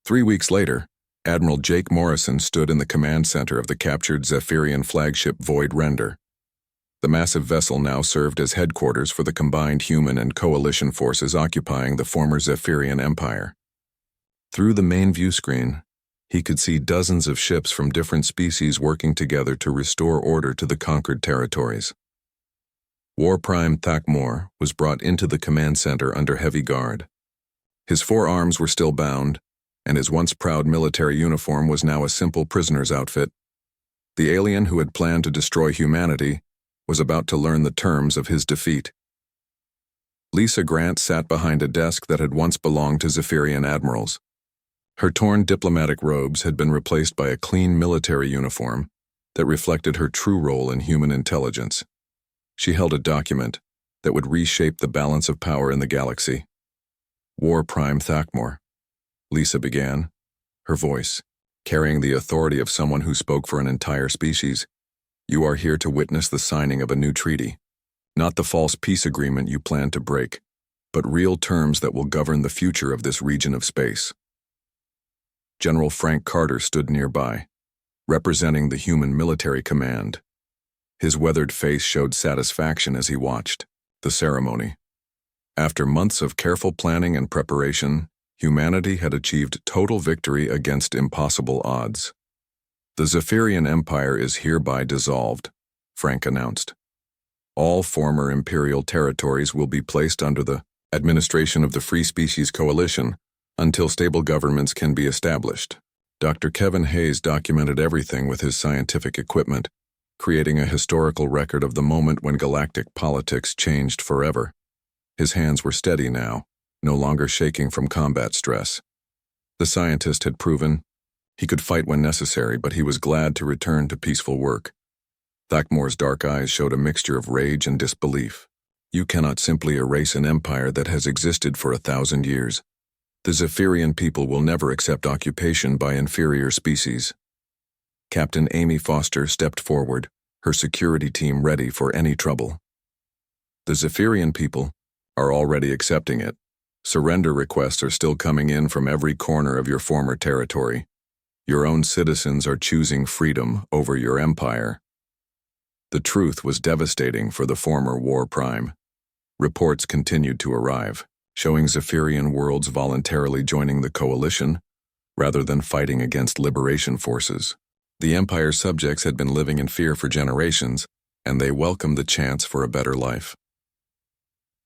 3 weeks later, Admiral Jake Morrison stood in the command center of the captured Zephyrian flagship Void Render. The massive vessel now served as headquarters for the combined human and coalition forces occupying the former Zephyrian Empire. Through the main view screen, he could see dozens of ships from different species working together to restore order to the conquered territories. War Prime Thakmor was brought into the command center under heavy guard. His 4 arms were still bound, and his once proud military uniform was now a simple prisoner's outfit. The alien who had planned to destroy humanity was about to learn the terms of his defeat. Lisa Grant sat behind a desk that had once belonged to Zephyrian admirals. Her torn diplomatic robes had been replaced by a clean military uniform that reflected her true role in human intelligence. She held a document that would reshape the balance of power in the galaxy. War Prime Thakmor, Lisa began, her voice carrying the authority of someone who spoke for an entire species. You are here to witness the signing of a new treaty, not the false peace agreement you plan to break, but real terms that will govern the future of this region of space. General Frank Carter stood nearby, representing the human military command. His weathered face showed satisfaction as he watched the ceremony. After months of careful planning and preparation, humanity had achieved total victory against impossible odds. The Zephyrian Empire is hereby dissolved, Frank announced. All former imperial territories will be placed under the administration of the Free Species Coalition until stable governments can be established. Dr. Kevin Hayes documented everything with his scientific equipment, creating a historical record of the moment when galactic politics changed forever. His hands were steady now, no longer shaking from combat stress. The scientist had proven he could fight when necessary, but he was glad to return to peaceful work. Thakmor's dark eyes showed a mixture of rage and disbelief. You cannot simply erase an empire that has existed for 1,000 years. The Zephyrian people will never accept occupation by inferior species. Captain Amy Foster stepped forward, her security team ready for any trouble. The Zephyrian people are already accepting it. Surrender requests are still coming in from every corner of your former territory. Your own citizens are choosing freedom over your empire. The truth was devastating for the former War Prime. Reports continued to arrive, showing Zephyrian worlds voluntarily joining the coalition rather than fighting against liberation forces. The Empire's subjects had been living in fear for generations, and they welcomed the chance for a better life.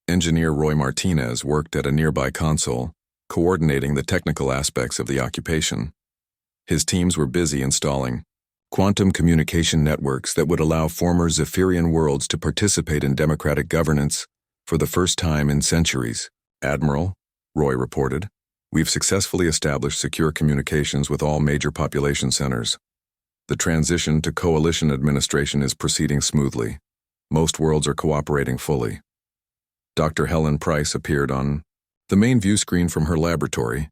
Engineer Roy Martinez worked at a nearby console, coordinating the technical aspects of the occupation. His teams were busy installing quantum communication networks that would allow former Zephyrian worlds to participate in democratic governance for the first time in centuries. Admiral, Roy reported, we've successfully established secure communications with all major population centers. The transition to coalition administration is proceeding smoothly. Most worlds are cooperating fully. Dr. Helen Price appeared on the main view screen from her laboratory,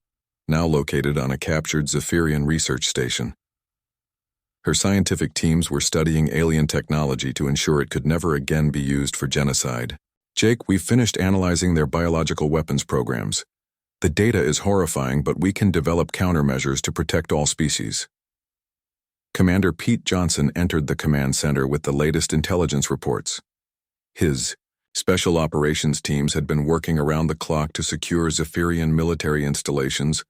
now located on a captured Zephyrian research station. Her scientific teams were studying alien technology to ensure it could never again be used for genocide. Jake, we've finished analyzing their biological weapons programs. The data is horrifying, but we can develop countermeasures to protect all species. Commander Pete Johnson entered the command center with the latest intelligence reports. His special operations teams had been working around the clock to secure Zephyrian military installations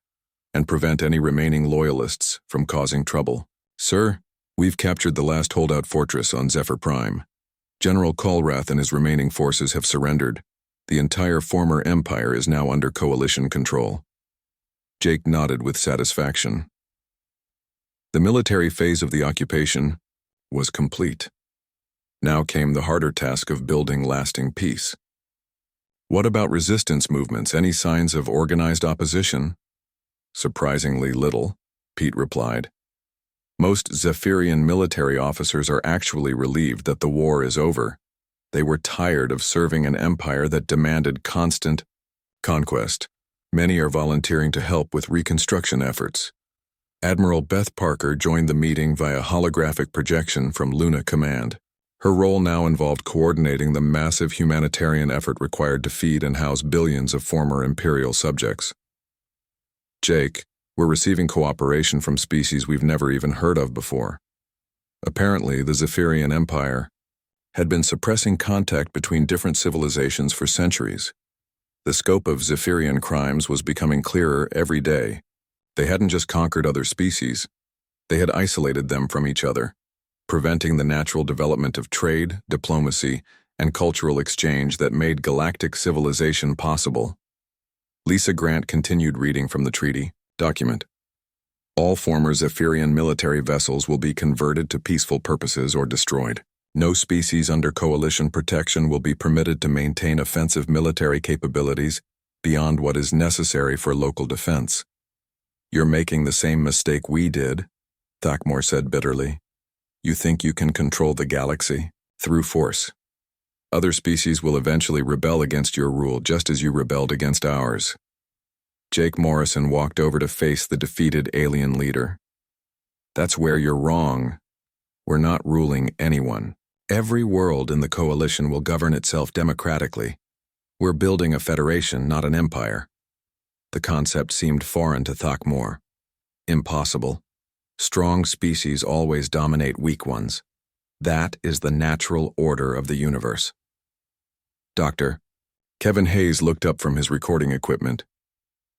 and prevent any remaining loyalists from causing trouble. Sir, we've captured the last holdout fortress on Zephyr Prime. General Colrath and his remaining forces have surrendered. The entire former empire is now under coalition control. Jake nodded with satisfaction. The military phase of the occupation was complete. Now came the harder task of building lasting peace. What about resistance movements? Any signs of organized opposition? Surprisingly little, Pete replied. Most Zephyrian military officers are actually relieved that the war is over. They were tired of serving an empire that demanded constant conquest. Many are volunteering to help with reconstruction efforts. Admiral Beth Parker joined the meeting via holographic projection from Luna Command. Her role now involved coordinating the massive humanitarian effort required to feed and house billions of former Imperial subjects. Jake, We're receiving cooperation from species we've never even heard of before. Apparently, the Zephyrian Empire had been suppressing contact between different civilizations for centuries. The scope of Zephyrian crimes was becoming clearer every day. They hadn't just conquered other species, they had isolated them from each other, preventing the natural development of trade, diplomacy, and cultural exchange that made galactic civilization possible. Lisa Grant continued reading from the treaty document. All former Zephyrian military vessels will be converted to peaceful purposes or destroyed. No species under coalition protection will be permitted to maintain offensive military capabilities beyond what is necessary for local defense. You're making the same mistake we did, Thakmor said bitterly. You think you can control the galaxy through force. Other species will eventually rebel against your rule just as you rebelled against ours. Jake Morrison walked over to face the defeated alien leader. That's where you're wrong. We're not ruling anyone. Every world in the coalition will govern itself democratically. We're building a federation, not an empire. The concept seemed foreign to Thakmor. Impossible. Strong species always dominate weak ones. That is the natural order of the universe. Doctor, Kevin Hayes looked up from his recording equipment.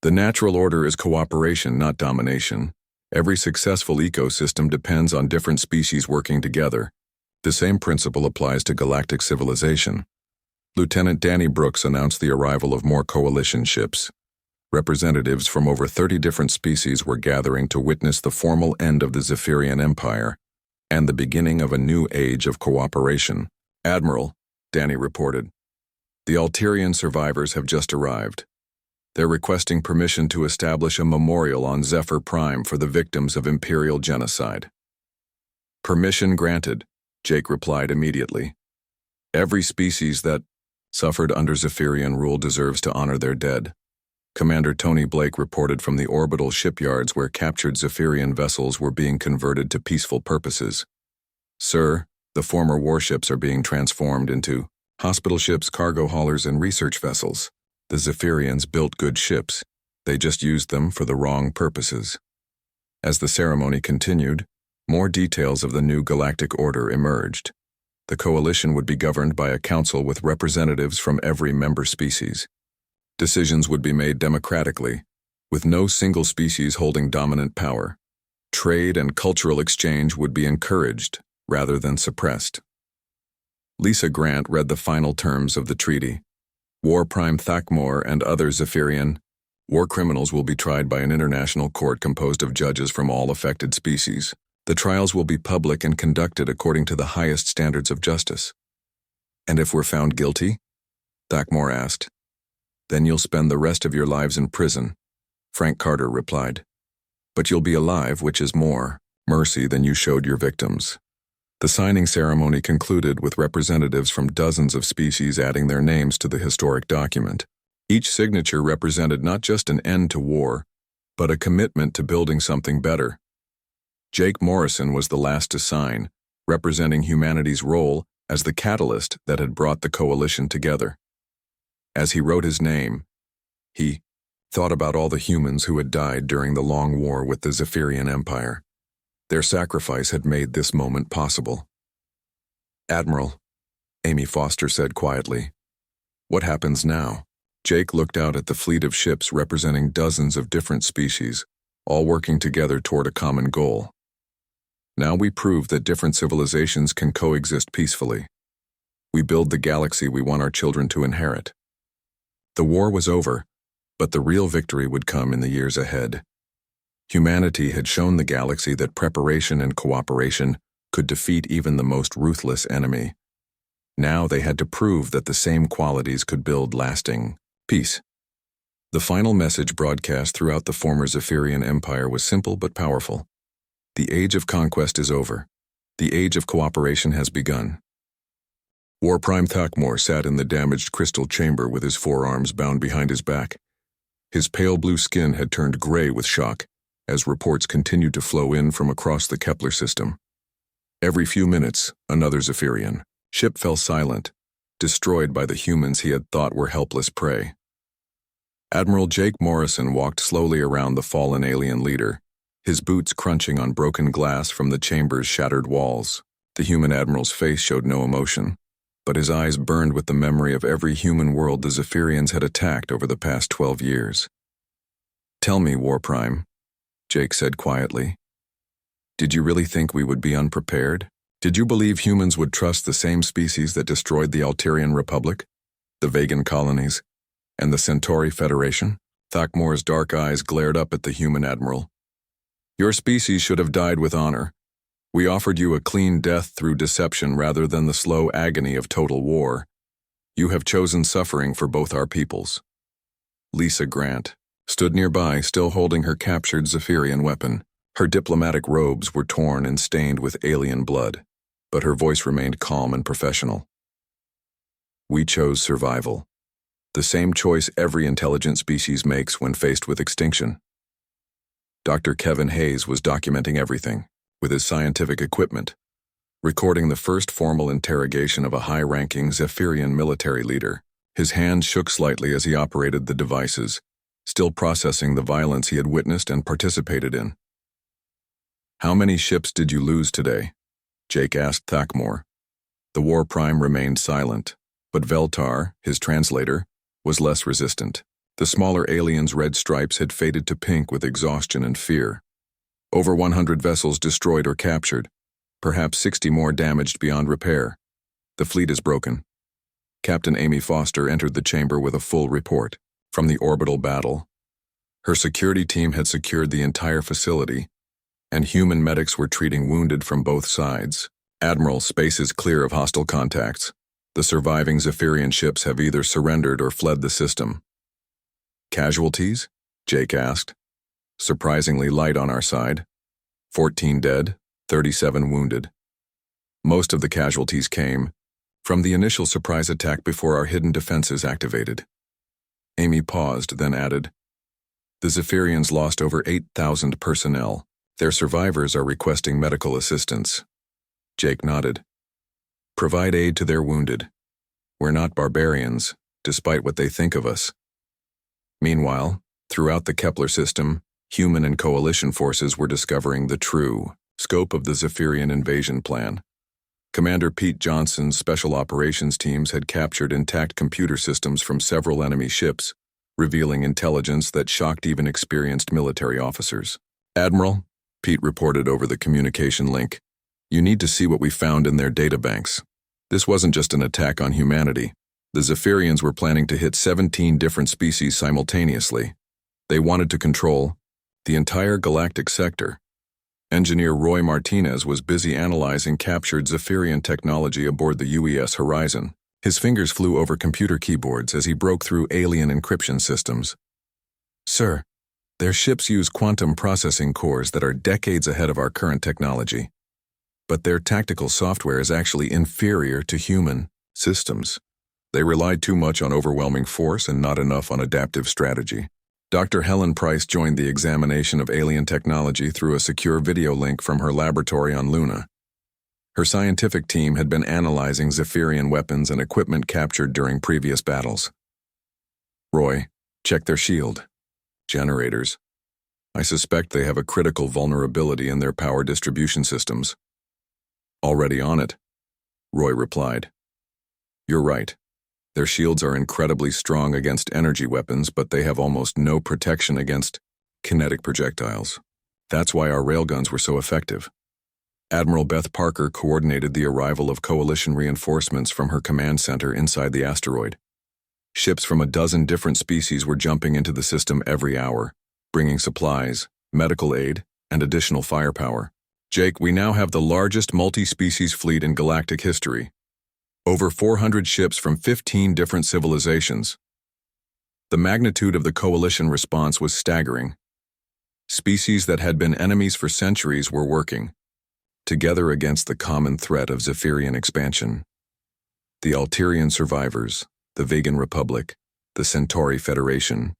The natural order is cooperation, not domination. Every successful ecosystem depends on different species working together. The same principle applies to galactic civilization. Lieutenant Danny Brooks announced the arrival of more coalition ships. Representatives from over 30 different species were gathering to witness the formal end of the Zephyrian Empire and the beginning of a new age of cooperation. Admiral, Danny reported, the Alterian survivors have just arrived. They're requesting permission to establish a memorial on Zephyr Prime for the victims of Imperial genocide. Permission granted, Jake replied immediately. Every species that suffered under Zephyrian rule deserves to honor their dead. Commander Tony Blake reported from the orbital shipyards where captured Zephyrian vessels were being converted to peaceful purposes. Sir, the former warships are being transformed into hospital ships, cargo haulers, and research vessels. The Zephyrians built good ships. They just used them for the wrong purposes. As the ceremony continued, more details of the new galactic order emerged. The coalition would be governed by a council with representatives from every member species. Decisions would be made democratically, with no single species holding dominant power. Trade and cultural exchange would be encouraged rather than suppressed. Lisa Grant read the final terms of the treaty. War Prime Thakmor and other Zephyrian war criminals will be tried by an international court composed of judges from all affected species. The trials will be public and conducted according to the highest standards of justice. And if we're found guilty? Thakmor asked. Then you'll spend the rest of your lives in prison, Frank Carter replied. But you'll be alive, which is more mercy than you showed your victims. The signing ceremony concluded with representatives from dozens of species adding their names to the historic document. Each signature represented not just an end to war, but a commitment to building something better. Jake Morrison was the last to sign, representing humanity's role as the catalyst that had brought the coalition together. As he wrote his name, he thought about all the humans who had died during the long war with the Zephyrian Empire. Their sacrifice had made this moment possible. Admiral, Amy Foster said quietly, what happens now? Jake looked out at the fleet of ships representing dozens of different species, all working together toward a common goal. Now we prove that different civilizations can coexist peacefully. We build the galaxy we want our children to inherit. The war was over, but the real victory would come in the years ahead. Humanity had shown the galaxy that preparation and cooperation could defeat even the most ruthless enemy. Now they had to prove that the same qualities could build lasting peace. The final message broadcast throughout the former Zephyrian Empire was simple but powerful. The age of conquest is over. The age of cooperation has begun. War Prime Thakmor sat in the damaged crystal chamber with his forearms bound behind his back. His pale blue skin had turned gray with shock, as reports continued to flow in from across the Kepler system. Every few minutes, another Zephyrian ship fell silent, destroyed by the humans he had thought were helpless prey. Admiral Jake Morrison walked slowly around the fallen alien leader, his boots crunching on broken glass from the chamber's shattered walls. The human admiral's face showed no emotion, but his eyes burned with the memory of every human world the Zephyrians had attacked over the past 12 years. "Tell me, War Prime," Jake said quietly. "Did you really think we would be unprepared? Did you believe humans would trust the same species that destroyed the Alterian Republic, the Vegan colonies, and the Centauri Federation?" Thakmor's dark eyes glared up at the human admiral. "Your species should have died with honor. We offered you a clean death through deception rather than the slow agony of total war. You have chosen suffering for both our peoples." Lisa Grant stood nearby, still holding her captured Zephyrian weapon. Her diplomatic robes were torn and stained with alien blood, but her voice remained calm and professional. "We chose survival. The same choice every intelligent species makes when faced with extinction." Dr. Kevin Hayes was documenting everything, with his scientific equipment, recording the first formal interrogation of a high-ranking Zephyrian military leader. His hands shook slightly as he operated the devices, still processing the violence he had witnessed and participated in. "How many ships did you lose today?" Jake asked Thakmor. The War Prime remained silent, but Veltar, his translator, was less resistant. The smaller alien's red stripes had faded to pink with exhaustion and fear. "Over 100 vessels destroyed or captured, perhaps 60 more damaged beyond repair. The fleet is broken." Captain Amy Foster entered the chamber with a full report from the orbital battle. Her security team had secured the entire facility, and human medics were treating wounded from both sides. "Admiral, space is clear of hostile contacts. The surviving Zephyrian ships have either surrendered or fled the system." "Casualties?" Jake asked. "Surprisingly light on our side. 14 dead, 37 wounded. Most of the casualties came from the initial surprise attack before our hidden defenses activated." Amy paused, then added, "The Zephyrians lost over 8,000 personnel. Their survivors are requesting medical assistance." Jake nodded. "Provide aid to their wounded. We're not barbarians, despite what they think of us." Meanwhile, throughout the Kepler system, human and coalition forces were discovering the true scope of the Zephyrian invasion plan. Commander Pete Johnson's special operations teams had captured intact computer systems from several enemy ships, revealing intelligence that shocked even experienced military officers. "Admiral," Pete reported over the communication link, "you need to see what we found in their databanks. This wasn't just an attack on humanity. The Zephyrians were planning to hit 17 different species simultaneously. They wanted to control the entire galactic sector." Engineer Roy Martinez was busy analyzing captured Zephyrian technology aboard the UES Horizon. His fingers flew over computer keyboards as he broke through alien encryption systems. "Sir, their ships use quantum processing cores that are decades ahead of our current technology. But their tactical software is actually inferior to human systems. They relied too much on overwhelming force and not enough on adaptive strategy." Dr. Helen Price joined the examination of alien technology through a secure video link from her laboratory on Luna. Her scientific team had been analyzing Zephyrian weapons and equipment captured during previous battles. "Roy, check their shield generators. I suspect they have a critical vulnerability in their power distribution systems." "Already on it," Roy replied. "You're right. Their shields are incredibly strong against energy weapons, but they have almost no protection against kinetic projectiles. That's why our railguns were so effective." Admiral Beth Parker coordinated the arrival of coalition reinforcements from her command center inside the asteroid. Ships from a dozen different species were jumping into the system every hour, bringing supplies, medical aid, and additional firepower. "Jake, we now have the largest multi-species fleet in galactic history. Over 400 ships from 15 different civilizations." The magnitude of the coalition response was staggering. Species that had been enemies for centuries were working together against the common threat of Zephyrian expansion. The Alterian survivors, the Vegan Republic, the Centauri Federation,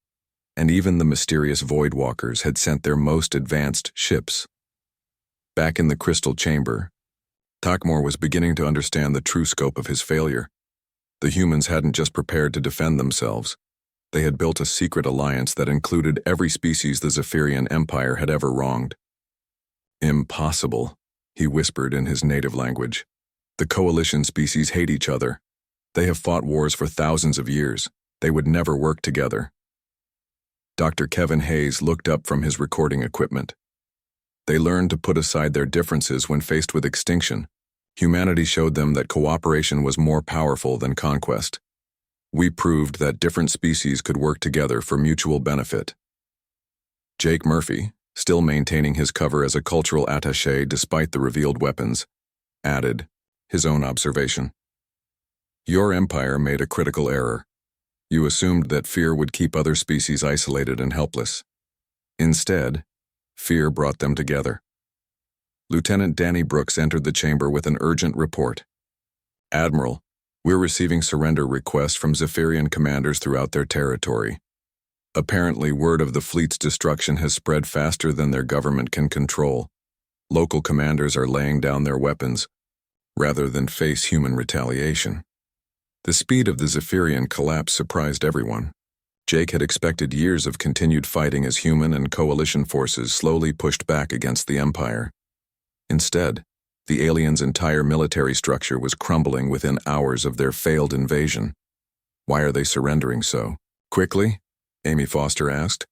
and even the mysterious Voidwalkers had sent their most advanced ships. Back in the crystal chamber, Thakmor was beginning to understand the true scope of his failure. The humans hadn't just prepared to defend themselves. They had built a secret alliance that included every species the Zephyrian Empire had ever wronged. "Impossible," he whispered in his native language. "The coalition species hate each other. They have fought wars for thousands of years. They would never work together." Dr. Kevin Hayes looked up from his recording equipment. They learned to put aside their differences when faced with extinction. Humanity showed them that cooperation was more powerful than conquest. "We proved that different species could work together for mutual benefit." Jake Murphy, still maintaining his cover as a cultural attaché despite the revealed weapons, added his own observation. "Your empire made a critical error. You assumed that fear would keep other species isolated and helpless. Instead, fear brought them together." Lieutenant Danny Brooks entered the chamber with an urgent report. "Admiral, we're receiving surrender requests from Zephyrian commanders throughout their territory. Apparently, word of the fleet's destruction has spread faster than their government can control. Local commanders are laying down their weapons, rather than face human retaliation." The speed of the Zephyrian collapse surprised everyone. Jake had expected years of continued fighting as human and coalition forces slowly pushed back against the Empire. Instead, the aliens' entire military structure was crumbling within hours of their failed invasion. "Why are they surrendering so quickly?" Amy Foster asked.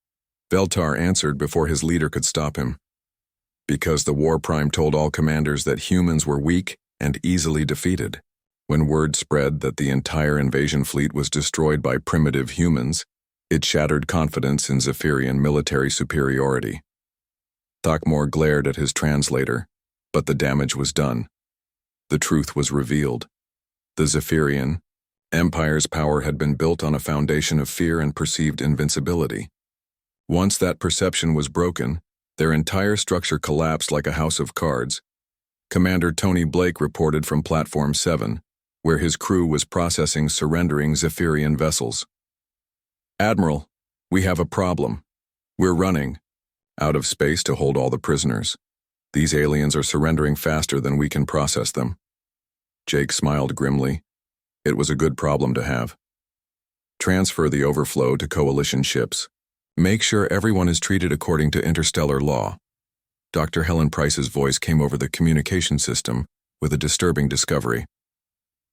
Veltar answered before his leader could stop him. "Because the War Prime told all commanders that humans were weak and easily defeated. When word spread that the entire invasion fleet was destroyed by primitive humans, it shattered confidence in Zephyrian military superiority." Thakmor glared at his translator, but the damage was done. The truth was revealed. The Zephyrian Empire's power had been built on a foundation of fear and perceived invincibility. Once that perception was broken, their entire structure collapsed like a house of cards. Commander Tony Blake reported from Platform 7, where his crew was processing surrendering Zephyrian vessels. "Admiral, we have a problem. We're running out of space to hold all the prisoners. These aliens are surrendering faster than we can process them." Jake smiled grimly. It was a good problem to have. "Transfer the overflow to coalition ships. Make sure everyone is treated according to interstellar law." Dr. Helen Price's voice came over the communication system with a disturbing discovery.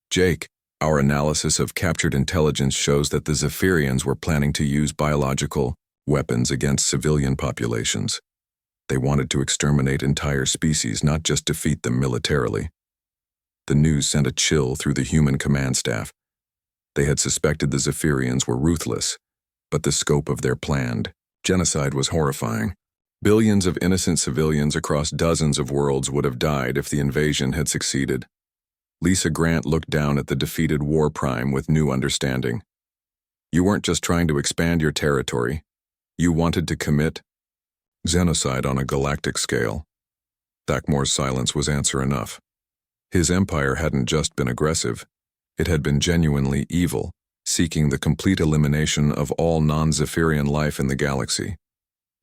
"Jake, our analysis of captured intelligence shows that the Zephyrians were planning to use biological weapons against civilian populations. They wanted to exterminate entire species, not just defeat them militarily." The news sent a chill through the human command staff. They had suspected the Zephyrians were ruthless, but the scope of their planned genocide was horrifying. Billions of innocent civilians across dozens of worlds would have died if the invasion had succeeded. Lisa Grant looked down at the defeated War Prime with new understanding. "You weren't just trying to expand your territory. You wanted to commit genocide on a galactic scale." Thakmor's silence was answer enough. His empire hadn't just been aggressive, it had been genuinely evil, seeking the complete elimination of all non-Zephyrian life in the galaxy.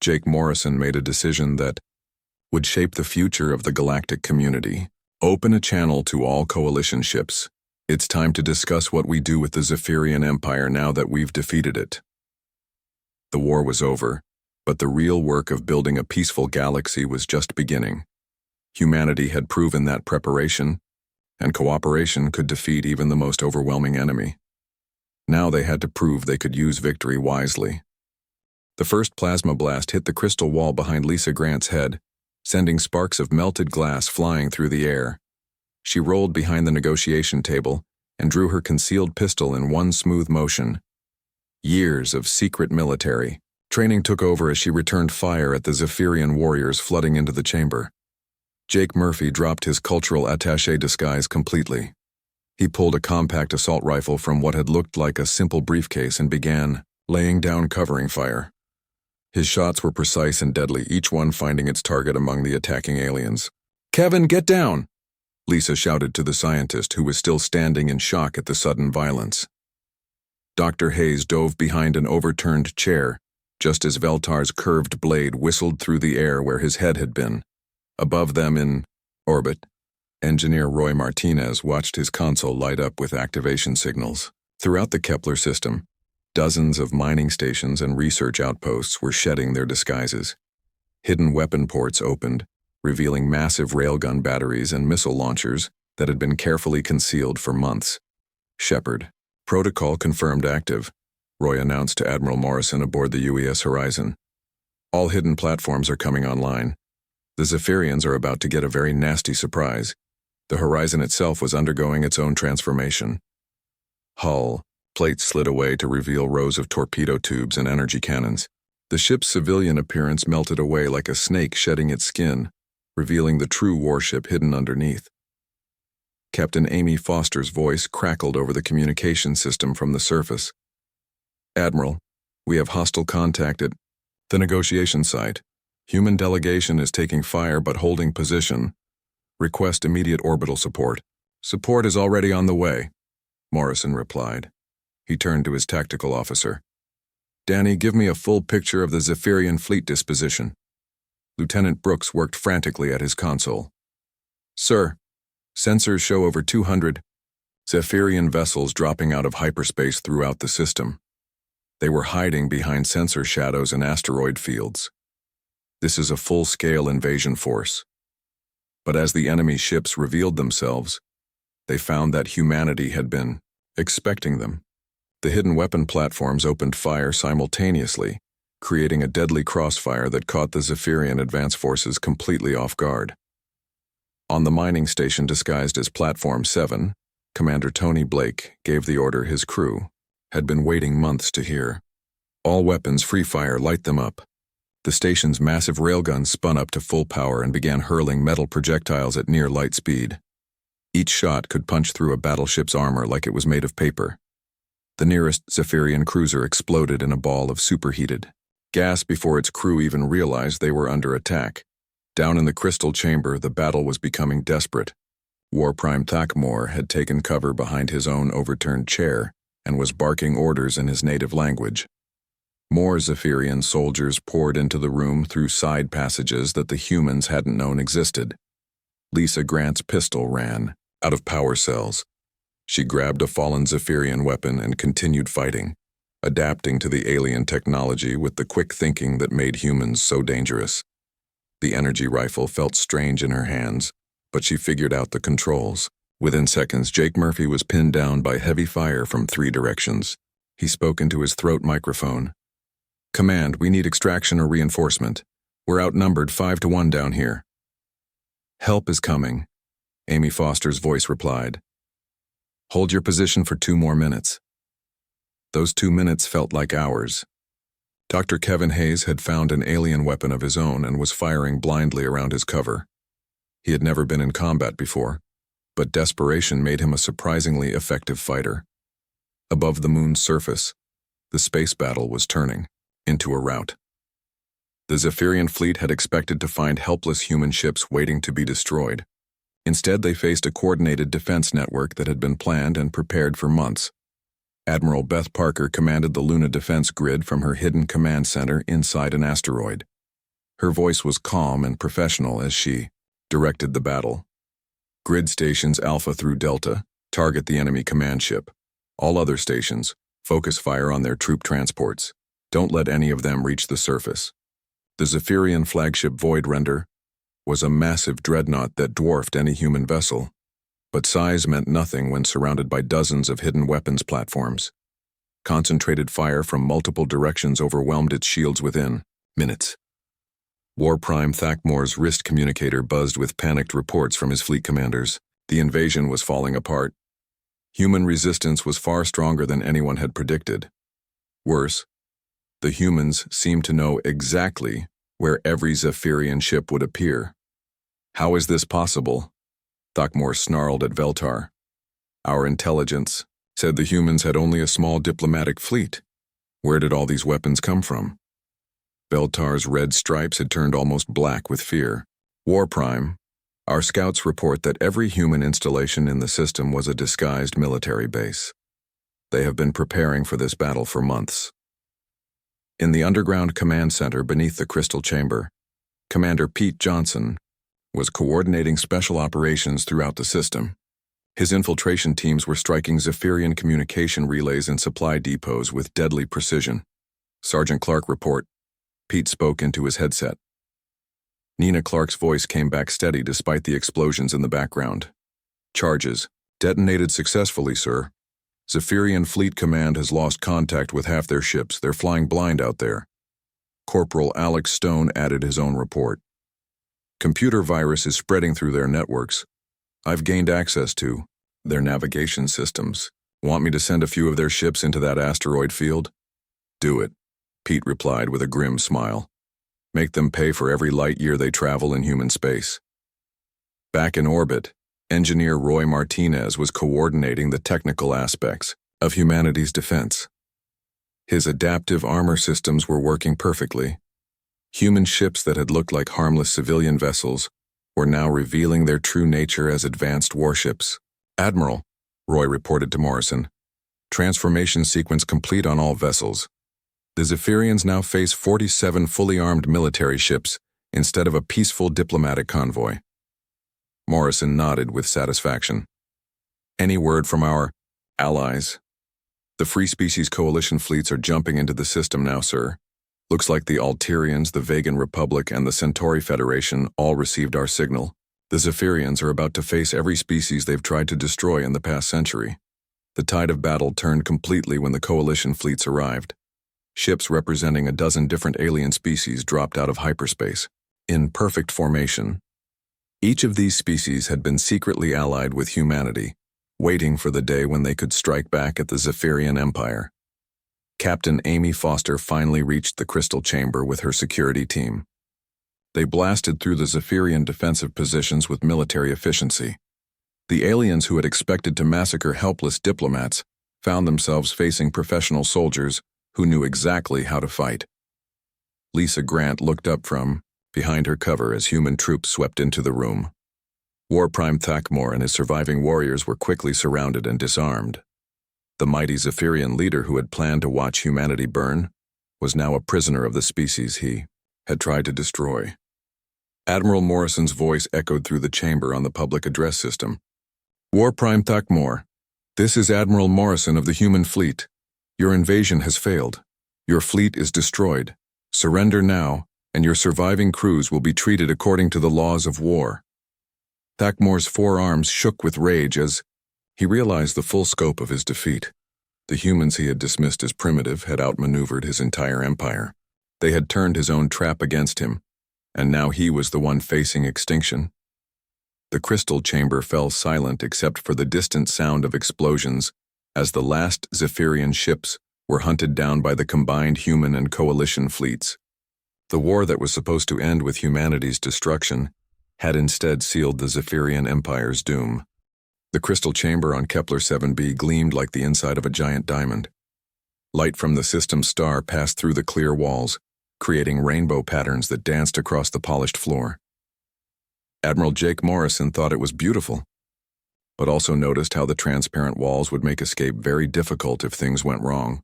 Jake Morrison made a decision that would shape the future of the galactic community. "Open a channel to all coalition ships. It's time to discuss what we do with the Zephyrian Empire now that we've defeated it." The war was over, but the real work of building a peaceful galaxy was just beginning. Humanity had proven that preparation and cooperation could defeat even the most overwhelming enemy. Now they had to prove they could use victory wisely. The first plasma blast hit the crystal wall behind Lisa Grant's head, sending sparks of melted glass flying through the air. She rolled behind the negotiation table and drew her concealed pistol in one smooth motion. Years of secret military training took over as she returned fire at the Zephyrian warriors flooding into the chamber. Jake Murphy dropped his cultural attaché disguise completely. He pulled a compact assault rifle from what had looked like a simple briefcase and began laying down covering fire. His shots were precise and deadly, each one finding its target among the attacking aliens. "Kevin, get down!" Lisa shouted to the scientist, who was still standing in shock at the sudden violence. Dr. Hayes dove behind an overturned chair, just as Veltar's curved blade whistled through the air where his head had been. Above them in orbit, Engineer Roy Martinez watched his console light up with activation signals. Throughout the Kepler system, Dozens of mining stations and research outposts were shedding their disguises. Hidden weapon ports opened, revealing massive railgun batteries and missile launchers that had been carefully concealed for months. Shepard. Protocol confirmed active, Roy announced to Admiral Morrison aboard the UES Horizon. All hidden platforms are coming online. The Zephyrians are about to get a very nasty surprise. The Horizon itself was undergoing its own transformation. Hull. Plates slid away to reveal rows of torpedo tubes and energy cannons. The ship's civilian appearance melted away like a snake shedding its skin, revealing the true warship hidden underneath. Captain Amy Foster's voice crackled over the communication system from the surface. Admiral, we have hostile contact at the negotiation site. Human delegation is taking fire but holding position. Request immediate orbital support. Support is already on the way, Morrison replied. He turned to his tactical officer. Danny, give me a full picture of the Zephyrian fleet disposition. Lieutenant Brooks worked frantically at his console. Sir, sensors show over 200 Zephyrian vessels dropping out of hyperspace throughout the system. They were hiding behind sensor shadows and asteroid fields. This is a full-scale invasion force. But as the enemy ships revealed themselves, they found that humanity had been expecting them. The hidden weapon platforms opened fire simultaneously, creating a deadly crossfire that caught the Zephyrian advance forces completely off guard. On the mining station disguised as Platform 7, Commander Tony Blake gave the order his crew had been waiting months to hear. All weapons free fire, light them up. The station's massive railguns spun up to full power and began hurling metal projectiles at near light speed. Each shot could punch through a battleship's armor like it was made of paper. The nearest Zephyrian cruiser exploded in a ball of superheated gas before its crew even realized they were under attack. Down in the crystal chamber, the battle was becoming desperate. War Prime Thakmor had taken cover behind his own overturned chair and was barking orders in his native language. More Zephyrian soldiers poured into the room through side passages that the humans hadn't known existed. Lisa Grant's pistol ran out of power cells. She grabbed a fallen Zephyrian weapon and continued fighting, adapting to the alien technology with the quick thinking that made humans so dangerous. The energy rifle felt strange in her hands, but she figured out the controls. Within seconds, Jake Murphy was pinned down by heavy fire from 3 directions. He spoke into his throat microphone. Command, we need extraction or reinforcement. We're outnumbered 5-1 down here. Help is coming, Amy Foster's voice replied. Hold your position for 2 more minutes. Those 2 minutes felt like hours. Dr. Kevin Hayes had found an alien weapon of his own and was firing blindly around his cover. He had never been in combat before, but desperation made him a surprisingly effective fighter. Above the moon's surface, the space battle was turning into a rout. The Zephyrian fleet had expected to find helpless human ships waiting to be destroyed. Instead, they faced a coordinated defense network that had been planned and prepared for months. Admiral Beth Parker commanded the Luna defense grid from her hidden command center inside an asteroid. Her voice was calm and professional as she directed the battle. Grid stations Alpha through Delta target the enemy command ship. All other stations focus fire on their troop transports. Don't let any of them reach the surface. The Zephyrian flagship Void Render was a massive dreadnought that dwarfed any human vessel, but size meant nothing when surrounded by dozens of hidden weapons platforms. Concentrated fire from multiple directions overwhelmed its shields within minutes. War Prime Thakmor's wrist communicator buzzed with panicked reports from his fleet commanders. The invasion was falling apart. Human resistance was far stronger than anyone had predicted. Worse, the humans seemed to know exactly where every Zephyrian ship would appear. How is this possible? Thakmor snarled at Veltar. Our intelligence said the humans had only a small diplomatic fleet. Where did all these weapons come from? Veltar's red stripes had turned almost black with fear. War Prime, our scouts report that every human installation in the system was a disguised military base. They have been preparing for this battle for months. In the underground command center beneath the crystal chamber, Commander Pete Johnson was coordinating special operations throughout the system. His infiltration teams were striking Zephyrian communication relays and supply depots with deadly precision. "Sergeant Clark, report." Pete spoke into his headset. Nina Clark's voice came back steady despite the explosions in the background. "Charges. Detonated successfully, sir. Zephyrian Fleet Command has lost contact with half their ships. They're flying blind out there." Corporal Alex Stone added his own report. "Computer virus is spreading through their networks. I've gained access to their navigation systems. Want me to send a few of their ships into that asteroid field?" "Do it," Pete replied with a grim smile. "Make them pay for every light year they travel in human space." Back in orbit, Engineer Roy Martinez was coordinating the technical aspects of humanity's defense. His adaptive armor systems were working perfectly. Human ships that had looked like harmless civilian vessels were now revealing their true nature as advanced warships. "Admiral," Roy reported to Morrison, "transformation sequence complete on all vessels. The Zephyrians now face 47 fully armed military ships instead of a peaceful diplomatic convoy." Morrison nodded with satisfaction. "Any word from our allies?" "The Free Species Coalition fleets are jumping into the system now, sir. Looks like the Alterians, the Vegan Republic, and the Centauri Federation all received our signal. The Zephyrians are about to face every species they've tried to destroy in the past century." The tide of battle turned completely when the Coalition fleets arrived. Ships representing a dozen different alien species dropped out of hyperspace, in perfect formation. Each of these species had been secretly allied with humanity, waiting for the day when they could strike back at the Zephyrian Empire. Captain Amy Foster finally reached the crystal chamber with her security team. They blasted through the Zephyrian defensive positions with military efficiency. The aliens who had expected to massacre helpless diplomats found themselves facing professional soldiers who knew exactly how to fight. Lisa Grant looked up from behind her cover as human troops swept into the room. War Prime Thakmor and his surviving warriors were quickly surrounded and disarmed. The mighty Zephyrian leader who had planned to watch humanity burn was now a prisoner of the species he had tried to destroy. Admiral Morrison's voice echoed through the chamber on the public address system. "War Prime Thakmor, this is Admiral Morrison of the human fleet. Your invasion has failed. Your fleet is destroyed. Surrender now, and your surviving crews will be treated according to the laws of war." Thakmor's forearms shook with rage as he realized the full scope of his defeat. The humans he had dismissed as primitive had outmaneuvered his entire empire. They had turned his own trap against him, and now he was the one facing extinction. The crystal chamber fell silent except for the distant sound of explosions as the last Zephyrian ships were hunted down by the combined human and coalition fleets. The war that was supposed to end with humanity's destruction had instead sealed the Zephyrian Empire's doom. The crystal chamber on Kepler 7b gleamed like the inside of a giant diamond. Light from the system's star passed through the clear walls, creating rainbow patterns that danced across the polished floor. Admiral Jake Morrison thought it was beautiful, but also noticed how the transparent walls would make escape very difficult if things went wrong.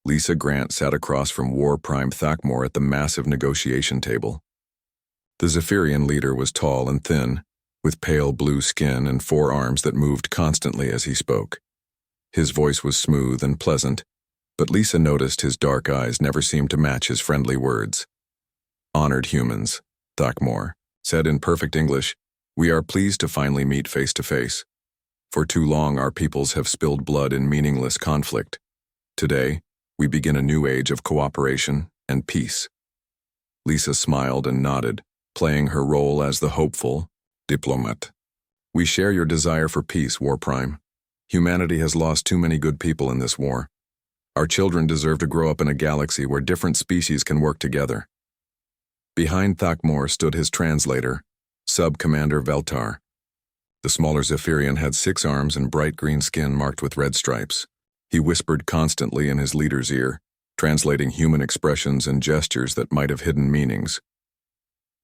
Lisa Grant sat across from War Prime Thakmor at the massive negotiation table. The Zephyrian leader was tall and thin, with pale blue skin and forearms that moved constantly as he spoke. His voice was smooth and pleasant, but Lisa noticed his dark eyes never seemed to match his friendly words. "Honored humans," Thakmor said in perfect English, "we are pleased to finally meet face to face. For too long our peoples have spilled blood in meaningless conflict. Today, we begin a new age of cooperation and peace." Lisa smiled and nodded, playing her role as the hopeful diplomat. "We share your desire for peace, War Prime. Humanity has lost too many good people in this war. Our children deserve to grow up in a galaxy where different species can work together." Behind Thakmor stood his translator, Sub-Commander Veltar. The smaller Zephyrian had 6 arms and bright green skin marked with red stripes. He whispered constantly in his leader's ear, translating human expressions and gestures that might have hidden meanings.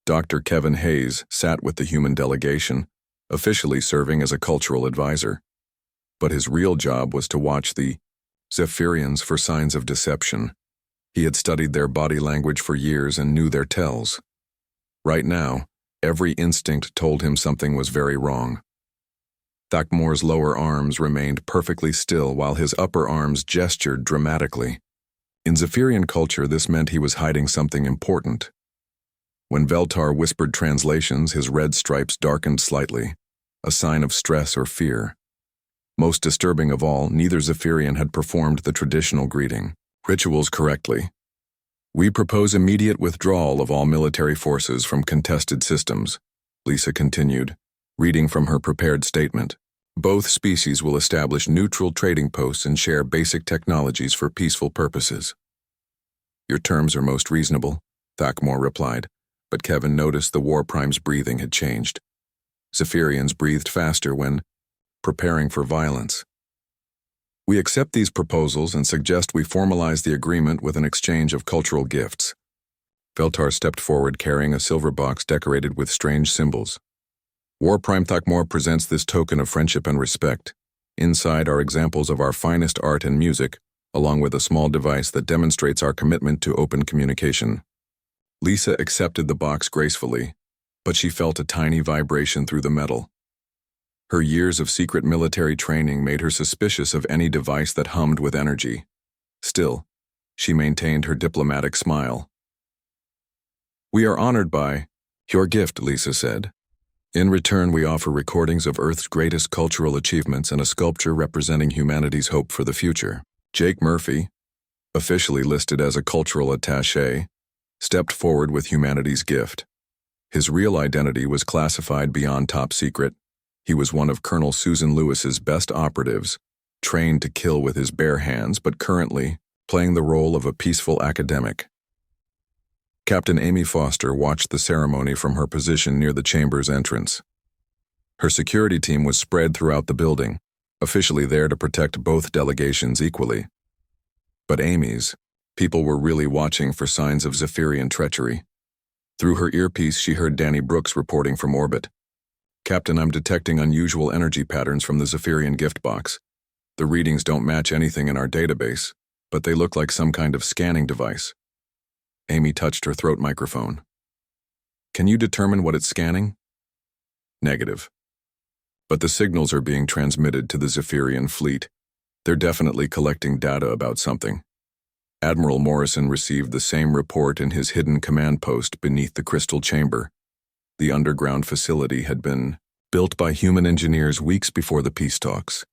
Dr. Kevin Hayes sat with the human delegation, officially serving as a cultural advisor. But his real job was to watch the Zephyrians for signs of deception. He had studied their body language for years and knew their tells. Right now, every instinct told him something was very wrong. Thakmor's lower arms remained perfectly still while his upper arms gestured dramatically. In Zephyrian culture, this meant he was hiding something important. When Veltar whispered translations, his red stripes darkened slightly, a sign of stress or fear. Most disturbing of all, neither Zephyrian had performed the traditional greeting rituals correctly. "We propose immediate withdrawal of all military forces from contested systems," Lisa continued, reading from her prepared statement. "Both species will establish neutral trading posts and share basic technologies for peaceful purposes." "Your terms are most reasonable," Thakmor replied, but Kevin noticed the War Prime's breathing had changed. Zephyrians breathed faster when preparing for violence. "We accept these proposals and suggest we formalize the agreement with an exchange of cultural gifts." Veltar stepped forward carrying a silver box decorated with strange symbols. "War Prime Thakmor presents this token of friendship and respect. Inside are examples of our finest art and music, along with a small device that demonstrates our commitment to open communication." Lisa accepted the box gracefully, but she felt a tiny vibration through the metal. Her years of secret military training made her suspicious of any device that hummed with energy. Still, she maintained her diplomatic smile. "We are honored by your gift," Lisa said. "In return, we offer recordings of Earth's greatest cultural achievements and a sculpture representing humanity's hope for the future." Jake Murphy, officially listed as a cultural attaché, stepped forward with humanity's gift. His real identity was classified beyond top secret. He was one of Colonel Susan Lewis's best operatives, trained to kill with his bare hands, but currently playing the role of a peaceful academic. Captain Amy Foster watched the ceremony from her position near the chamber's entrance. Her security team was spread throughout the building, officially there to protect both delegations equally. But Amy's people were really watching for signs of Zephyrian treachery. Through her earpiece, she heard Danny Brooks reporting from orbit. "Captain, I'm detecting unusual energy patterns from the Zephyrian gift box. The readings don't match anything in our database, but they look like some kind of scanning device." Amy touched her throat microphone. "Can you determine what it's scanning?" "Negative. But the signals are being transmitted to the Zephyrian fleet. They're definitely collecting data about something." Admiral Morrison received the same report in his hidden command post beneath the crystal chamber. The underground facility had been built by human engineers weeks before the peace talks,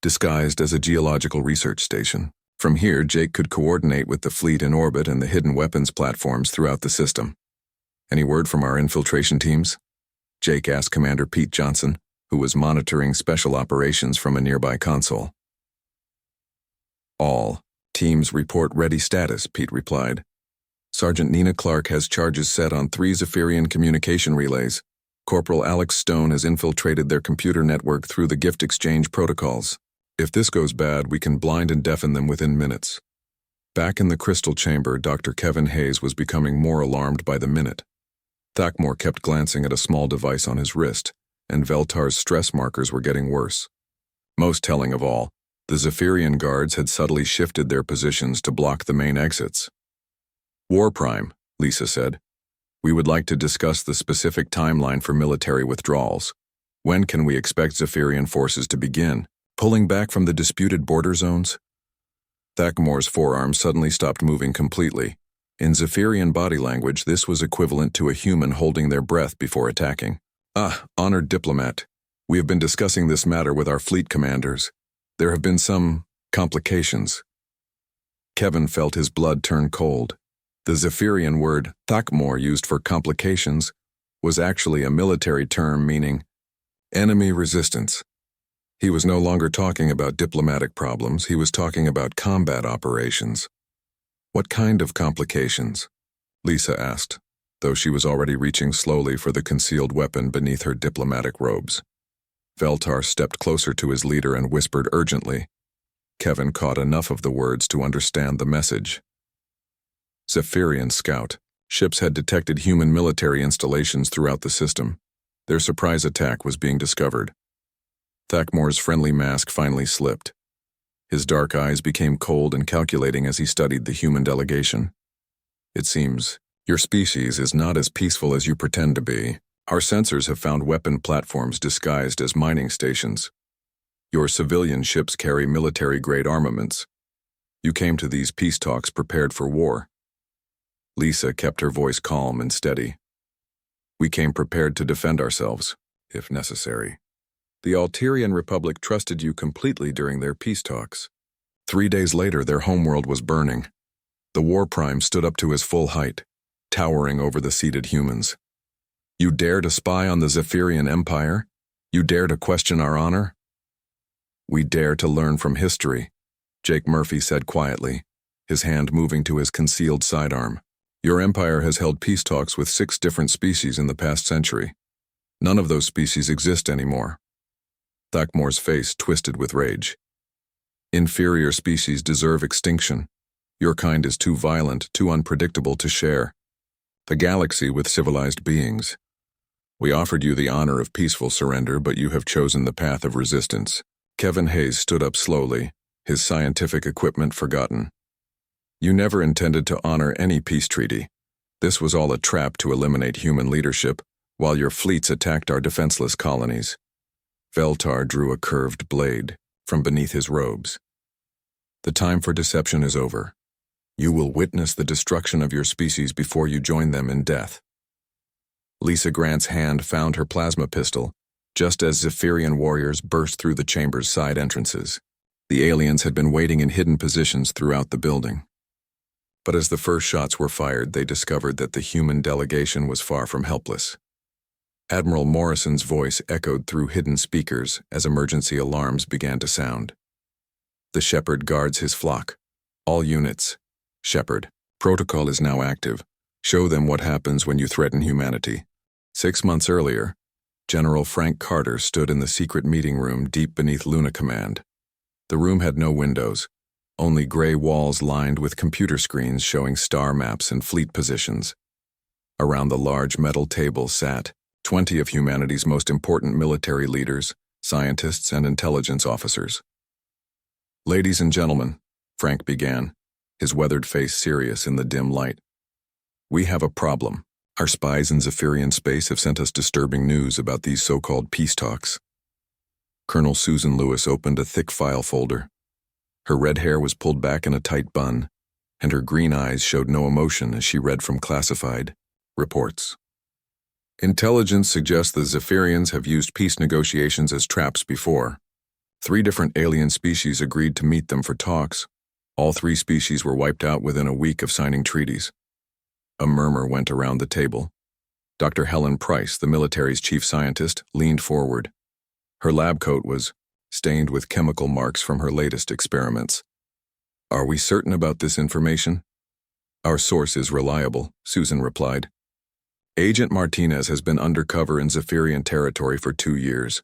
disguised as a geological research station. From here, Jake could coordinate with the fleet in orbit and the hidden weapons platforms throughout the system. "Any word from our infiltration teams?" Jake asked Commander Pete Johnson, who was monitoring special operations from a nearby console. "All teams report ready status," Pete replied. "Sergeant Nina Clark has charges set on 3 Zephyrian communication relays. Corporal Alex Stone has infiltrated their computer network through the gift exchange protocols. If this goes bad, we can blind and deafen them within minutes." Back in the crystal chamber, Dr. Kevin Hayes was becoming more alarmed by the minute. Thakmor kept glancing at a small device on his wrist, and Veltar's stress markers were getting worse. Most telling of all, the Zephyrian guards had subtly shifted their positions to block the main exits. "War Prime," Lisa said. "We would like to discuss the specific timeline for military withdrawals. When can we expect Zephyrian forces to begin pulling back from the disputed border zones?" Thakmor's forearm suddenly stopped moving completely. In Zephyrian body language, this was equivalent to a human holding their breath before attacking. Honored diplomat. We have been discussing this matter with our fleet commanders. There have been some complications." Kevin felt his blood turn cold. The Zephyrian word Thakmor used for complications was actually a military term meaning enemy resistance. He was no longer talking about diplomatic problems, he was talking about combat operations. "What kind of complications?" Lisa asked, though she was already reaching slowly for the concealed weapon beneath her diplomatic robes. Veltar stepped closer to his leader and whispered urgently. Kevin caught enough of the words to understand the message. Zephyrian scout. Ships had detected human military installations throughout the system. Their surprise attack was being discovered. Thakmor's friendly mask finally slipped. His dark eyes became cold and calculating as he studied the human delegation. "It seems your species is not as peaceful as you pretend to be. Our sensors have found weapon platforms disguised as mining stations. Your civilian ships carry military-grade armaments. You came to these peace talks prepared for war. Lisa kept her voice calm and steady. We came prepared to defend ourselves, if necessary. The Alterian Republic trusted you completely during their peace talks. 3 days later, their homeworld was burning. The war prime stood up to his full height, towering over the seated humans. You dare to spy on the Zephyrian Empire? You dare to question our honor? We dare to learn from history, Jake Murphy said quietly, his hand moving to his concealed sidearm. Your empire has held peace talks with 6 different species in the past century. None of those species exist anymore. Thakmore's face twisted with rage. Inferior species deserve extinction. Your kind is too violent, too unpredictable to share. The galaxy with civilized beings. We offered you the honor of peaceful surrender, but you have chosen the path of resistance. Kevin Hayes stood up slowly, his scientific equipment forgotten. You never intended to honor any peace treaty. This was all a trap to eliminate human leadership, while your fleets attacked our defenseless colonies. Veltar drew a curved blade from beneath his robes. The time for deception is over. You will witness the destruction of your species before you join them in death. Lisa Grant's hand found her plasma pistol, just as Zephyrian warriors burst through the chamber's side entrances. The aliens had been waiting in hidden positions throughout the building. But as the first shots were fired, they discovered that the human delegation was far from helpless. Admiral Morrison's voice echoed through hidden speakers as emergency alarms began to sound. The shepherd guards his flock. All units. Shepherd. Protocol is now active. Show them what happens when you threaten humanity. 6 months earlier, General Frank Carter stood in the secret meeting room deep beneath Luna Command. The room had no windows, only gray walls lined with computer screens showing star maps and fleet positions. Around the large metal table sat 20 of humanity's most important military leaders, scientists, and intelligence officers. Ladies and gentlemen, Frank began, his weathered face serious in the dim light. We have a problem. Our spies in Zephyrian space have sent us disturbing news about these so-called peace talks. Colonel Susan Lewis opened a thick file folder. Her red hair was pulled back in a tight bun, and her green eyes showed no emotion as she read from classified reports. Intelligence suggests the Zephyrians have used peace negotiations as traps before. 3 different alien species agreed to meet them for talks. All 3 species were wiped out within a week of signing treaties. A murmur went around the table. Dr. Helen Price, the military's chief scientist, leaned forward. Her lab coat was stained with chemical marks from her latest experiments. Are we certain about this information? Our source is reliable, Susan replied. Agent Martinez has been undercover in Zephyrian territory for 2 years.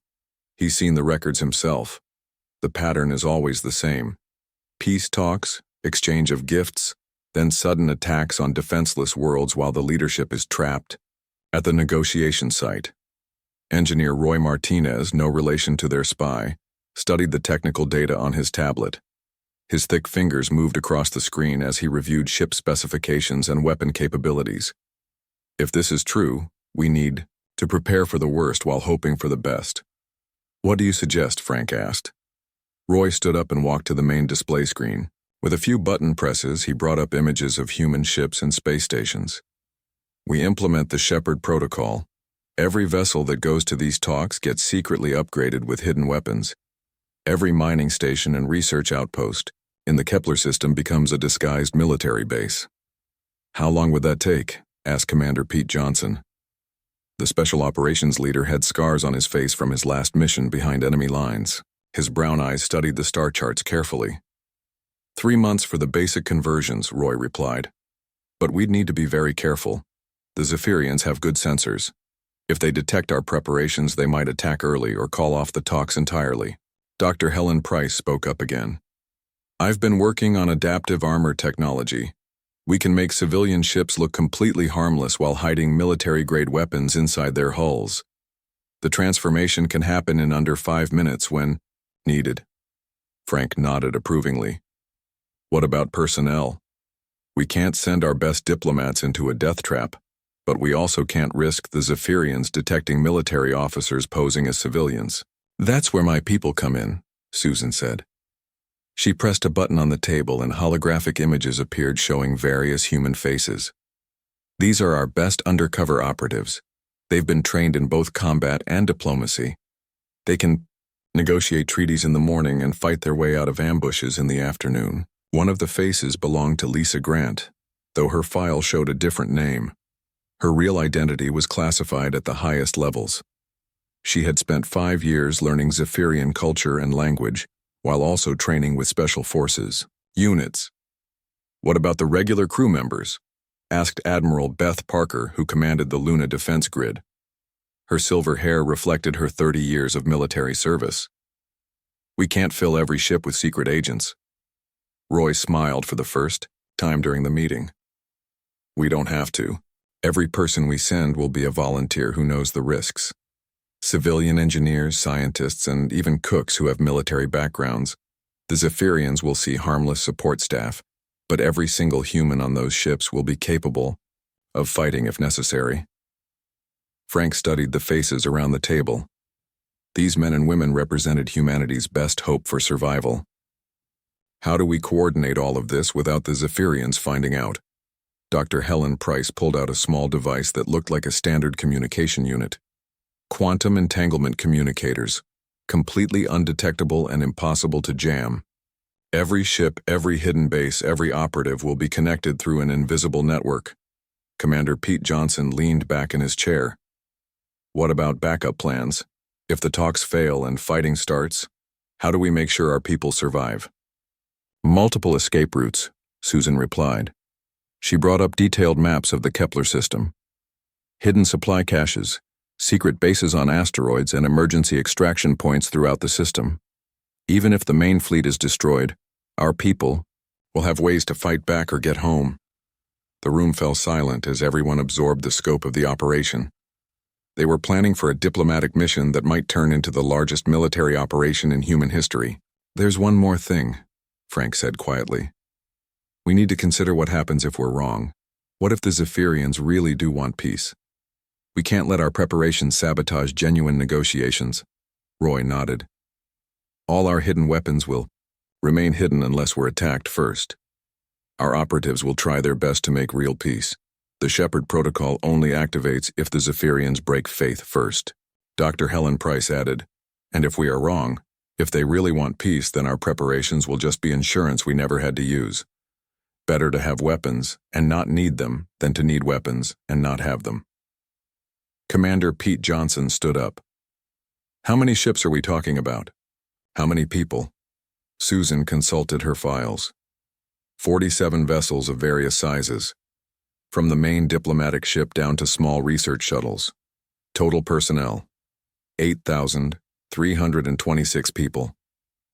He's seen the records himself. The pattern is always the same. Peace talks, exchange of gifts, then sudden attacks on defenseless worlds while the leadership is trapped. At the negotiation site, Engineer Roy Martinez, no relation to their spy, studied the technical data on his tablet. His thick fingers moved across the screen as he reviewed ship specifications and weapon capabilities. If this is true, we need to prepare for the worst while hoping for the best. What do you suggest? Frank asked. Roy stood up and walked to the main display screen. With a few button presses, he brought up images of human ships and space stations. We implement the Shepherd Protocol. Every vessel that goes to these talks gets secretly upgraded with hidden weapons. Every mining station and research outpost in the Kepler system becomes a disguised military base. How long would that take? Asked Commander Pete Johnson. The special operations leader had scars on his face from his last mission behind enemy lines. His brown eyes studied the star charts carefully. 3 months for the basic conversions, Roy replied. But we'd need to be very careful. The Zephyrians have good sensors. If they detect our preparations, they might attack early or call off the talks entirely. Dr. Helen Price spoke up again. I've been working on adaptive armor technology. We can make civilian ships look completely harmless while hiding military-grade weapons inside their hulls. The transformation can happen in under 5 minutes when needed. Frank nodded approvingly. What about personnel? We can't send our best diplomats into a death trap, but we also can't risk the Zephyrians detecting military officers posing as civilians. That's where my people come in, Susan said. She pressed a button on the table and holographic images appeared showing various human faces. These are our best undercover operatives. They've been trained in both combat and diplomacy. They can negotiate treaties in the morning and fight their way out of ambushes in the afternoon. One of the faces belonged to Lisa Grant, though her file showed a different name. Her real identity was classified at the highest levels. She had spent 5 years learning Zephyrian culture and language, while also training with special forces units. What about the regular crew members? Asked Admiral Beth Parker, who commanded the Luna defense grid. Her silver hair reflected her 30 years of military service. We can't fill every ship with secret agents. Roy smiled for the first time during the meeting. We don't have to. Every person we send will be a volunteer who knows the risks. Civilian engineers, scientists, and even cooks who have military backgrounds. The Zephyrians will see harmless support staff, but every single human on those ships will be capable of fighting if necessary. Frank studied the faces around the table. These men and women represented humanity's best hope for survival. How do we coordinate all of this without the Zephyrians finding out? Dr. Helen Price pulled out a small device that looked like a standard communication unit. Quantum entanglement communicators, completely undetectable and impossible to jam. Every ship, every hidden base, every operative will be connected through an invisible network. Commander Pete Johnson leaned back in his chair. What about backup plans? If the talks fail and fighting starts, how do we make sure our people survive? Multiple escape routes, Susan replied. She brought up detailed maps of the Kepler system. Hidden supply caches, secret bases on asteroids, and emergency extraction points throughout the system. Even if the main fleet is destroyed, our people will have ways to fight back or get home. The room fell silent as everyone absorbed the scope of the operation. They were planning for a diplomatic mission that might turn into the largest military operation in human history. There's one more thing, Frank said quietly. We need to consider what happens if we're wrong. What if the Zephyrians really do want peace? We can't let our preparations sabotage genuine negotiations. Roy nodded. All our hidden weapons will remain hidden unless we're attacked first. Our operatives will try their best to make real peace. The Shepherd Protocol only activates if the Zephyrians break faith first. Dr. Helen Price added, and if we are wrong, if they really want peace, then our preparations will just be insurance we never had to use. Better to have weapons and not need them than to need weapons and not have them. Commander Pete Johnson stood up. How many ships are we talking about? How many people? Susan consulted her files. 47 vessels of various sizes, from the main diplomatic ship down to small research shuttles. Total personnel, 8,326 people.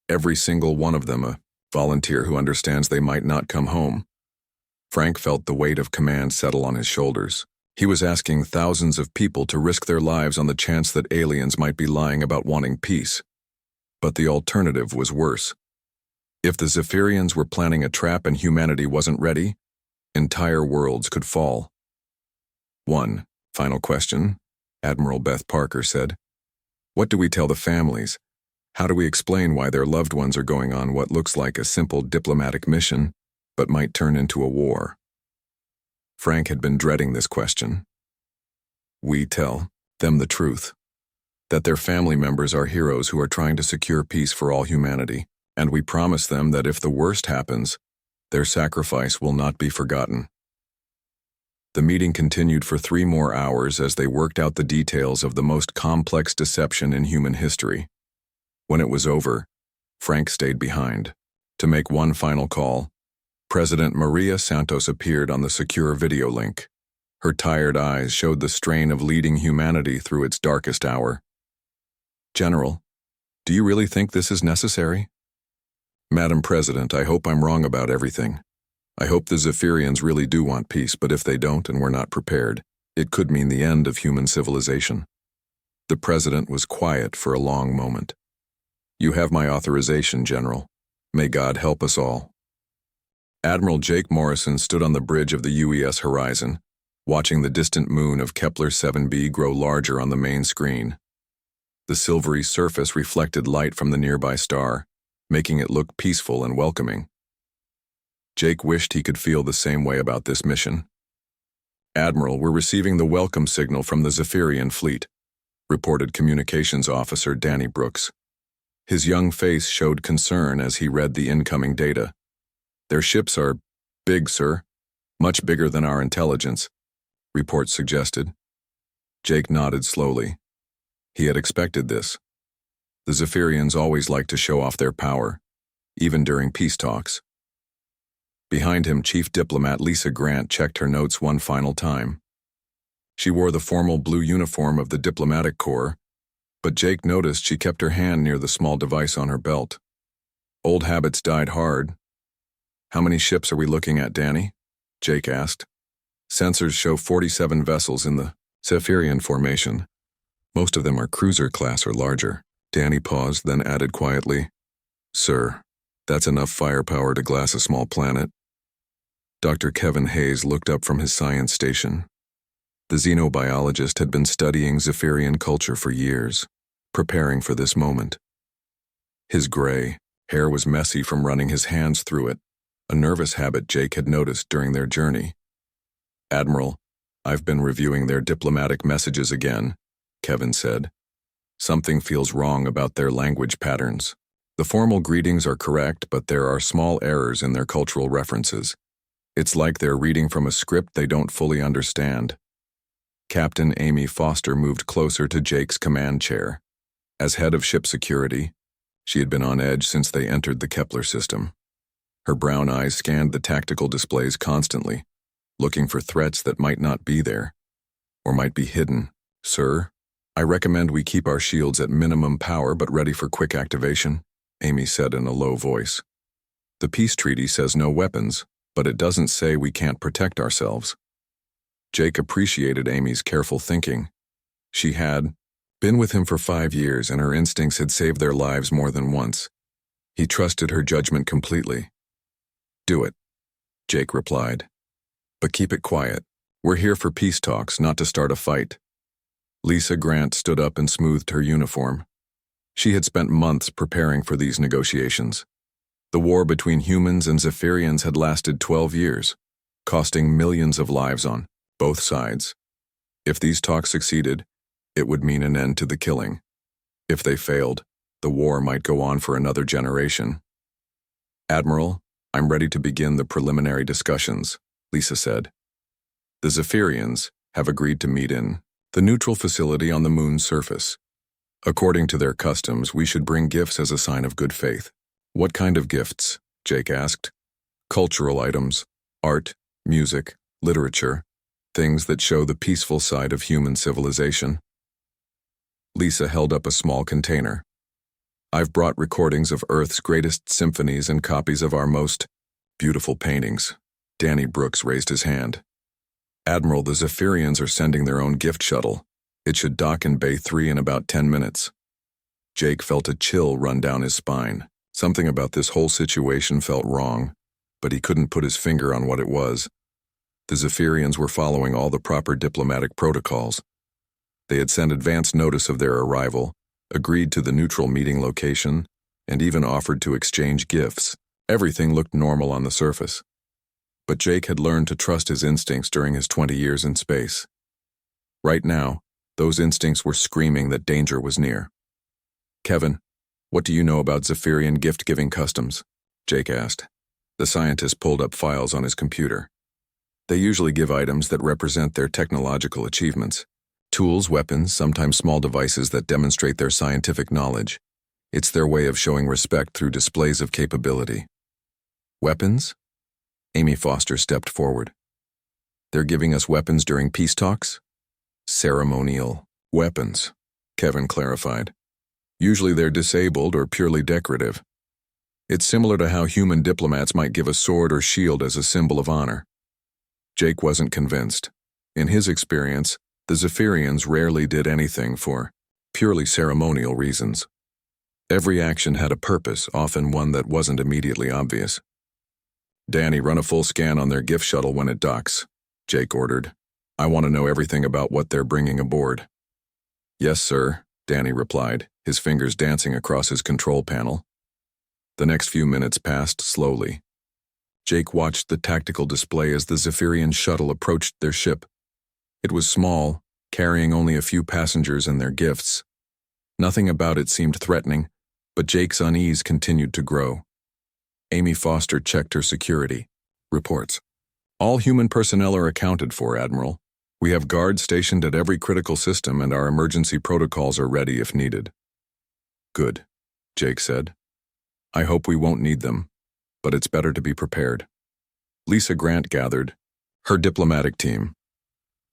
Every single one of them a volunteer who understands they might not come home. Frank felt the weight of command settle on his shoulders. He was asking thousands of people to risk their lives on the chance that aliens might be lying about wanting peace. But the alternative was worse. If the Zephyrians were planning a trap and humanity wasn't ready, entire worlds could fall. One final question, Admiral Beth Parker said. What do we tell the families? How do we explain why their loved ones are going on what looks like a simple diplomatic mission, but might turn into a war? Frank had been dreading this question. We tell them the truth, that their family members are heroes who are trying to secure peace for all humanity, and we promise them that if the worst happens, their sacrifice will not be forgotten. The meeting continued for 3 more hours as they worked out the details of the most complex deception in human history. When it was over, Frank stayed behind. To make one final call, President Maria Santos appeared on the secure video link. Her tired eyes showed the strain of leading humanity through its darkest hour. General, do you really think this is necessary? Madam President, I hope I'm wrong about everything. I hope the Zephyrians really do want peace, but if they don't and we're not prepared, it could mean the end of human civilization. The President was quiet for a long moment. You have my authorization, General. May God help us all. Admiral Jake Morrison stood on the bridge of the UES horizon, watching the distant moon of Kepler 7b grow larger on the main screen. The silvery surface reflected light from the nearby star, making it look peaceful and welcoming. Jake wished he could feel the same way about this mission. "Admiral, we're receiving the welcome signal from the Zephyrian fleet," reported Communications Officer Danny Brooks. His young face showed concern as he read the incoming data. "Their ships are big, sir. Much bigger than our intelligence," reports suggested. Jake nodded slowly. He had expected this. The Zephyrians always like to show off their power, even during peace talks. Behind him, Chief Diplomat Lisa Grant checked her notes one final time. She wore the formal blue uniform of the Diplomatic Corps, but Jake noticed she kept her hand near the small device on her belt. Old habits died hard. "How many ships are we looking at, Danny?" Jake asked. "Sensors show 47 vessels in the Zephyrian formation. Most of them are cruiser class or larger." Danny paused, then added quietly, "Sir, that's enough firepower to glass a small planet." Dr. Kevin Hayes looked up from his science station. The xenobiologist had been studying Zephyrian culture for years, preparing for this moment. His gray hair was messy from running his hands through it, a nervous habit Jake had noticed during their journey. "Admiral, I've been reviewing their diplomatic messages again," Kevin said. "Something feels wrong about their language patterns. The formal greetings are correct, but there are small errors in their cultural references. It's like they're reading from a script they don't fully understand." Captain Amy Foster moved closer to Jake's command chair. As head of ship security, she had been on edge since they entered the Kepler system. Her brown eyes scanned the tactical displays constantly, looking for threats that might not be there, or might be hidden. "Sir, I recommend we keep our shields at minimum power but ready for quick activation," Amy said in a low voice. "The peace treaty says no weapons, but it doesn't say we can't protect ourselves." Jake appreciated Amy's careful thinking. She had been with him for 5 years, and her instincts had saved their lives more than once. He trusted her judgment completely. "Do it," Jake replied. "But keep it quiet. We're here for peace talks, not to start a fight." Lisa Grant stood up and smoothed her uniform. She had spent months preparing for these negotiations. The war between humans and Zephyrians had lasted 12 years, costing millions of lives on both sides. If these talks succeeded, it would mean an end to the killing. If they failed, the war might go on for another generation. "Admiral, I'm ready to begin the preliminary discussions," Lisa said. "The Zephyrians have agreed to meet in the neutral facility on the moon's surface. According to their customs, we should bring gifts as a sign of good faith." "What kind of gifts?" Jake asked. "Cultural items, art, music, literature, things that show the peaceful side of human civilization." Lisa held up a small container. "I've brought recordings of Earth's greatest symphonies and copies of our most beautiful paintings." Danny Brooks raised his hand. "Admiral, the Zephyrians are sending their own gift shuttle. It should dock in Bay 3 in about 10 minutes. Jake felt a chill run down his spine. Something about this whole situation felt wrong, but he couldn't put his finger on what it was. The Zephyrians were following all the proper diplomatic protocols. They had sent advance notice of their arrival, agreed to the neutral meeting location, and even offered to exchange gifts. Everything looked normal on the surface. But Jake had learned to trust his instincts during his 20 years in space. Right now, those instincts were screaming that danger was near. "Kevin, what do you know about Zephyrian gift-giving customs?" Jake asked. The scientist pulled up files on his computer. "They usually give items that represent their technological achievements. Tools, weapons, sometimes small devices that demonstrate their scientific knowledge. It's their way of showing respect through displays of capability." "Weapons?" Amy Foster stepped forward. "They're giving us weapons during peace talks?" "Ceremonial weapons," Kevin clarified. "Usually they're disabled or purely decorative. It's similar to how human diplomats might give a sword or shield as a symbol of honor." Jake wasn't convinced. In his experience, the Zephyrians rarely did anything for purely ceremonial reasons. Every action had a purpose, often one that wasn't immediately obvious. "Danny, run a full scan on their gift shuttle when it docks," Jake ordered. "I want to know everything about what they're bringing aboard." "Yes, sir," Danny replied, his fingers dancing across his control panel. The next few minutes passed slowly. Jake watched the tactical display as the Zephyrian shuttle approached their ship. It was small, carrying only a few passengers and their gifts. Nothing about it seemed threatening, but Jake's unease continued to grow. Amy Foster checked her security. Reports. All human personnel are accounted for, Admiral. We have guards stationed at every critical system and our emergency protocols are ready if needed. Good, Jake said. I hope we won't need them, but it's better to be prepared. Lisa Grant gathered her diplomatic team.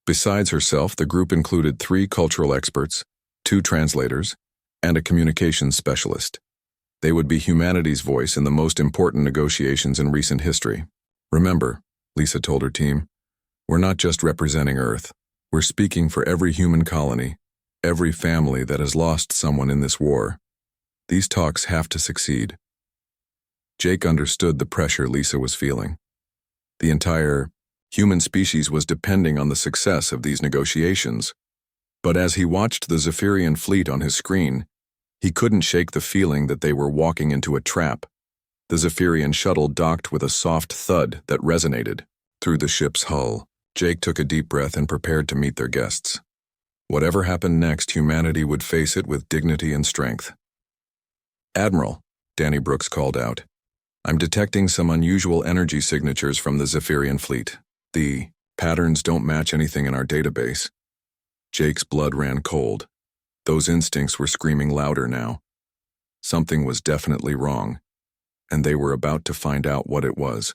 Besides herself, the group included 3 cultural experts, 2 translators, and a communications specialist. They would be humanity's voice in the most important negotiations in recent history. Remember, Lisa told her team, we're not just representing Earth. We're speaking for every human colony, every family that has lost someone in this war. These talks have to succeed. Jake understood the pressure Lisa was feeling. The entire human species was depending on the success of these negotiations. But as he watched the Zephyrian fleet on his screen, he couldn't shake the feeling that they were walking into a trap. The Zephyrian shuttle docked with a soft thud that resonated through the ship's hull. Jake took a deep breath and prepared to meet their guests. Whatever happened next, humanity would face it with dignity and strength. Admiral, Danny Brooks called out, I'm detecting some unusual energy signatures from the Zephyrian fleet. The patterns don't match anything in our database. Jake's blood ran cold. Those instincts were screaming louder now. Something was definitely wrong, and they were about to find out what it was.